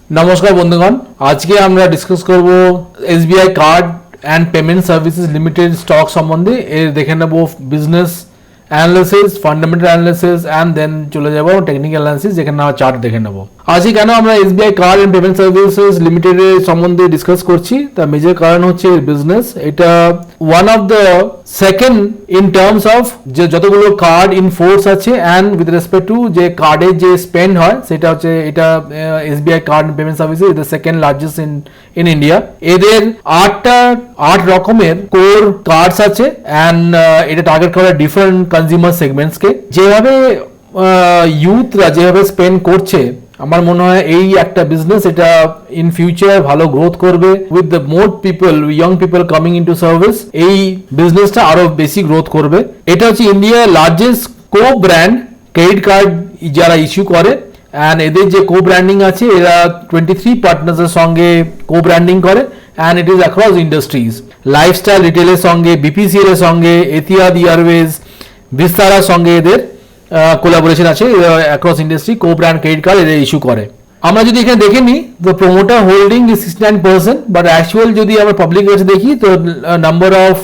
নমস্কার বন্ধুগণ, আজকে আমরা ডিসকাস করব SBI card and payment services limited stock সম্বন্ধে। এর দেখে নেব business analysis, fundamental analysis and then চলে যাব টেকনিক্যাল অ্যানালিসিস, যেখানে আমরা চার্ট দেখে নেব। আজকে কেন আমরা SBI card and payment services লিমিটেডের সম্বন্ধে ডিসকাস করছি, তার মেজর কারণ হচ্ছে বিজনেস। এটা one of the second in terms of যে যতগুলো কার্ড ইন ফোর্স আছে অ্যান্ড উইথ রেসপেক্ট টু যে কার্ডের যে স্পেন্ড হয়, সেটা হচ্ছে এটা এসবিআই কার্ড পেমেন্ট সার্ভিসেস এটা সেকেন্ড লার্জেস্ট ইন ইন্ডিয়া। এদের আট রকমের কোর কার্ডস আছে অ্যান্ড এটা টার্গেট করে ডিফারেন্ট কনজিউমার সেগমেন্টসকে। যেভাবে ইউথরা যেভাবে স্পেন্ড করছে, আমার মনে হয় এই একটা বিজনেস এটা ইন ফিউচার ভালো গ্রোথ করবে। With the more people, young people coming into service, এই বিজনেসটা আরো বেশি গ্রোথ করবে। এটা হচ্ছে ইন্ডিয়ার largest co brand credit card যারা ইস্যু করে, অ্যান্ড এদের যে কো ব্র্যান্ডিং আছে, এরা 23 পার্টনার্সের সঙ্গে কো ব্র্যান্ডিং করে and it is across industries. Lifestyle রিটেলের সঙ্গে, বিপিসিএল এর সঙ্গে, এতিয়াদ এয়ারওয়েজ, বিস্তারার সঙ্গে এদের কোলাবোরেশন আছে। অ্যাক্রস ইন্ডাস্ট্রি কো ব্র্যান্ড ক্রেডিট কার্ড এদের ইস্যু করে। আমরা যদি এখানে দেখে নিই, তো promoter holding is 69%, but actual যদি আমরা পাবলিক কাছে দেখি, তো নাম্বার অফ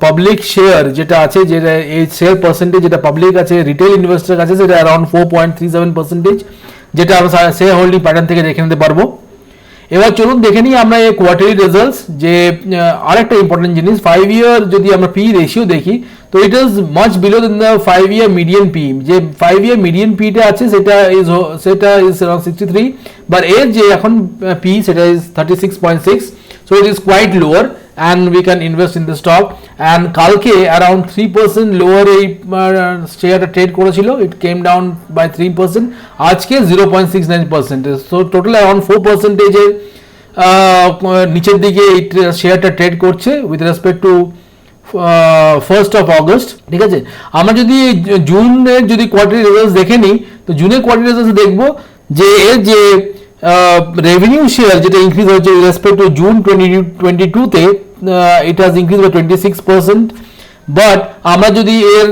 পাবলিক শেয়ার যেটা আছে, যেটা এই শেয়ার পার্সেন্টেজ যেটা পাবলিক আছে, রিটেল ইনভেস্টার আছে, সেটা অ্যারাউন্ড 4.37%, যেটা আমরা শেয়ার হোল্ডিং প্যাটার্ন থেকে দেখে নিতে পারবো। এবার চলুন দেখে নিই আমরা এই কোয়ার্টারলি রেজাল্টস। যে আরেকটা ইম্পর্টেন্ট জিনিস, 5 ইয়ার যদি আমরা পি রেশিও দেখি, তো it is much below then the 5 year median P. যে 5 ইয়ার মিডিয়ান পিটা আছে সেটা ইজ অ্যারাউন্ড 63, বাট এর যে এখন পি সেটা is 36.6, so it is quite lower and we can invest in the stock. and কালকে around 3% lower এই শেয়ারটা ট্রেড করেছিল, it came down by 3%, আজকে 0.69%, so total around 4% এর নিচের দিকে এই শেয়ারটা ট্রেড করছে with respect two 1st of August। ঠিক আছে, আমরা যদি জুনের যদি কোয়ার্টারলি রেজাল্টস দেখে নিই, তো জুনের কোয়ার্টারলি রেজাল্টস দেখবো যে এর যে রেভিনিউ শেয়ার যেটা ইনক্রিজ হয়েছে উইথ রেসপেক্ট টু জুন 2022 তে, it has increase by 26%। But আমরা যদি এর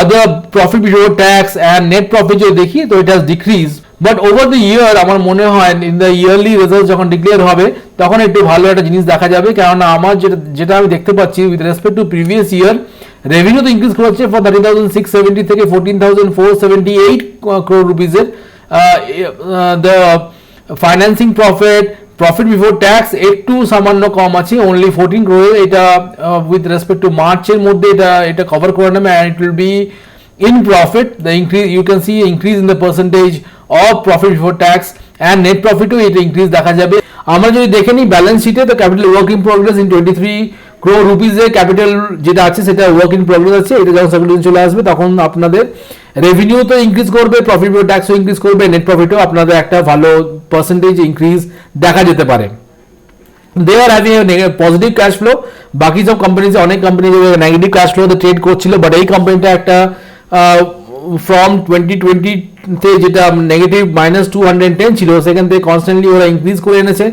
other profit before tax and net profit যদি দেখি, তো it has decrease. But over the year আমার মনে হয় ইন দ্য ইয়ারলি রেজাল্ট যখন ডিক্লেয়ার হবে, তখন একটু ভালো একটা জিনিস দেখা যাবে। কেননা আমার যেটা আমি দেখতে পাচ্ছি with respect to previous year, revenue তো ইনক্রিজ করেছে ফর 13,670 থেকে 14,478 crore রুপিজের। The financing profit before tax একটু সামান্য কম আছে, অনলি 14 crore। এটা উইথ রেসপেক্ট টু মার্চের মধ্যে এটা কভার করে নেবে, and it will be in profit. The increase, you can see increase in the percentage of profit before tax and net profit ও এটা increase দেখা যাবে। আমরা যদি দেখে নিই ব্যালেন্স শিটে, তো capital work in progress in 23 crore rupees এর ক্যাপিটাল যেটা আছে সেটা ওয়ার্ক ইন প্রোগ্রেস আছে। এটা যখন সার্কুলেশন চলে আসবে, তখন আপনাদের রেভিনিউ তো ইনক্রিজ করবে, প্রফিট বিফোর ট্যাক্সও ইনক্রিজ করবে, নেট প্রফিটও আপনাদের একটা ভালো পার্সেন্টেজ ইনক্রিজ দেখা যেতে পারে। they are having a positive case flow. বাকি সব কোম্পানিজ, অনেক কোম্পানি নেগেটিভ ক্যাশ ফ্লোতে ট্রেড করছিল, বাট এই কোম্পানিটা একটা ফ্রম 2020 তে যেটা নেগেটিভ -210 ছিল, সেখান থেকে কনস্ট্যান্টলি ওরা ইনক্রিজ করে এনেছে।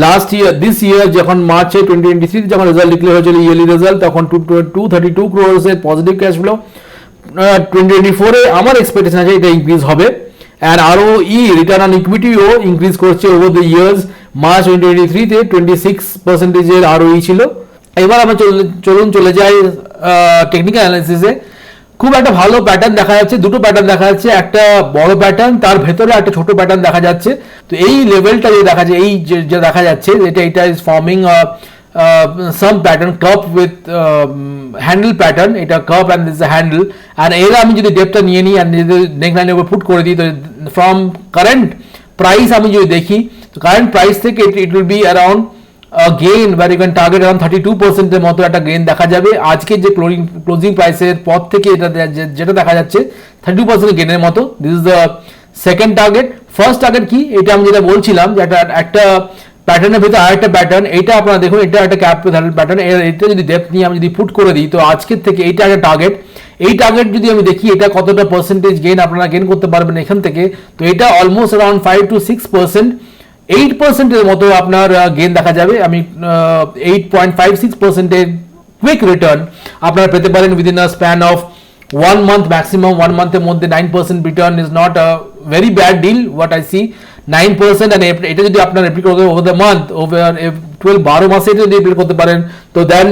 লাস্ট ইয়ার, দিস ইয়ার যখন মার্চে 2023 যখন রেজাল্ট ডিক্লেয়ার হয়েছিল ইয়ারলি রেজাল্ট, তখন 232 crores এর পজিটিভ ক্যাশ ফ্লো। 2024 এ আমার এক্সপেকটেশন আছে এটা ইনক্রিজ হবে। অ্যান্ড ROE রিটার্ন অন ইকুইটিও ইনক্রিজ করছে ওভার দ্য ইয়ার্স। মার্চ 2023 তে 26% এর ROE ছিল। এবার আমরা চলুন চলে যাই টেকনিক্যাল অ্যানালিসিসে। খুব একটা ভালো প্যাটার্ন দেখা যাচ্ছে, দুটো প্যাটার্ন দেখা যাচ্ছে, একটা বড় প্যাটার্ন, তার ভেতরে একটা ছোট প্যাটার্ন দেখা যাচ্ছে। তো এই লেভেলটা যে দেখা যায়, এই যে দেখা যাচ্ছে, এটা is forming some pattern curve with handle pattern. এটা curve and this handle, and এরা আমি যদি ডেপটা নিয়ে নিই অ্যান্ড যদি নেক লাইনের উপর পুট করে দিই, তো ফ্রম কারেন্ট প্রাইস আমি যদি দেখি, তো কারেন্ট প্রাইস থেকে ইট will be around gain where you can target around 32% এর মতো একটা গেইন দেখা যাবে। আজকে যে ক্লোজিং প্রাইসের পর থেকে এটা যেটা দেখা যাচ্ছে 32% গেইনের মতো। This is the second target. First target কি, এটা আমি যেটা বলছিলাম যে একটা প্যাটার্নের ভিতরে আরেকটা প্যাটার্ন, এটা আপনারা দেখুন, এটা একটা ক্যাপ প্যাটার্ন। এটা যদি ডেপথ নিয়ে আমি যদি পুট করে দিই, তো আজকের থেকে এইটা একটা টার্গেট। এই টার্গেট যদি আমি দেখি, এটা কতটা পার্সেন্টেজ গেইন আপনারা গেইন করতে পারবেন এখান থেকে, তো এটা অলমোস্ট অ্যারাউন্ড 5 to 6%, 8% এর মতো আপনার গেইন দেখা যাবে। আমি 8.56% এর কুইক রিটার্ন আপনারা পেতে পারেন within a span of 1 month, maximum 1 month এর মধ্যে 9% return is not a very bad deal what I see. 9% and এটা যদি আপনার রিপিট করতে ওভার দ্য মান্থ ওভার 12 মাসে যদি রিপিট করতে পারেন তো দেন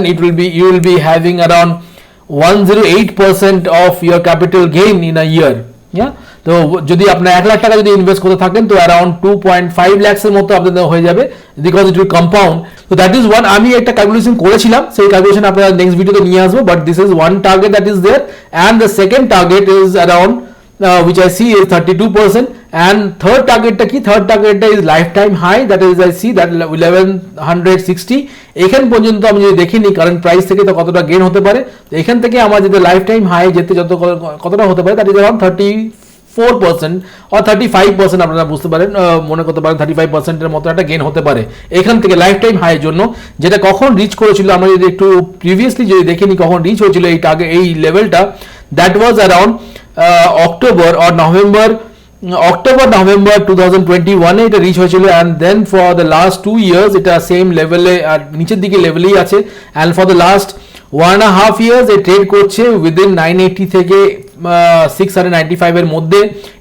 you will be having around 108% of your capital gain in a year. তো যদি আপনার 1 লাখ টাকা যদি ইনভেস্ট করতে থাকেন তো অ্যারাউন্ড 2.5 লাখস এর মতো আপনাদের হয়ে যাবে বিকজ ইট উইল কম্পাউন্ড। তো দ্যাট ইজ ওয়ান, আমি একটা ক্যালকুলেশন করেছিলাম, সেই ক্যালকুলেশন আপনারা নেক্সট ভিডিওতে নিয়ে আসবো, but this is one target that is there and the second target is around which I see is 32%, and third target টা কি, third target টা is lifetime high, that is I see that 1160 এখান পর্যন্ত আমি যদি দেখিনি current price থেকে তো কতটা গেইন হতে পারে, তো এখান থেকে আমার যদি লাইফ টাইম হাই যেতে কতটা হতে পারে, দ্যাট ইজ অ্যারাউন্ড 34% or 35% আপনারা বুঝতে পারেন, মনে করতে পারেন 35% এর মতো একটা গেইন হতে পারে এখান থেকে লাইফ টাইম হাই জন্য, যেটা কখন রিচ করেছিল আমরা যদি একটু প্রিভিয়াসলি যদি দেখিনি কখন রিচ হয়েছিল এই টার্গেট এই লেভেলটা, that was around October November 2021 এটা রিচ হয়েছিল, and then for the last 2 years এটা সেম লেভেলে আর নিচের দিকে লেভেলেই আছে, and for the last 1.5 years এ ট্রেড করছে উইদিন 980 থেকে 695 এর মধ্যে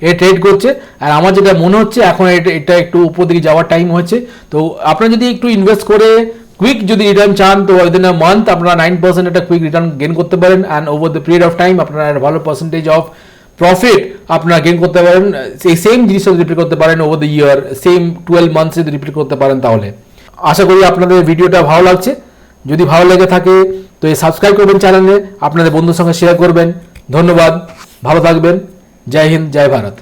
এ ট্রেড করছে, আর আমার যেটা মনে হচ্ছে এখন এটা একটু উপর দিকে যাওয়ার টাইম হয়েছে। তো আপনারা যদি একটু ইনভেস্ট করে কুইক যদি রিটার্ন চান তো উইদিন আ মান্থ আপনারা 9% একটা কুইক রিটার্ন গেইন করতে পারেন, and over the period of time আপনারা একটা ভালো পার্সেন্টেজ অফ প্রফিট আপনারা গেইন করতে পারেন, সেই সেম জিনিসটা রিপিট করতে পারেন over the year, same 12 months যদি রিপিট করতে পারেন। তাহলে আশা করি আপনাদের ভিডিওটা ভালো লাগছে, যদি ভালো লেগে থাকে তো এই সাবস্ক্রাইব করবেন চ্যানেলে, আপনাদের বন্ধুর সঙ্গে শেয়ার করবেন। ধন্যবাদ, ভালো থাকবেন, জয় হিন্দ, জয় ভারত।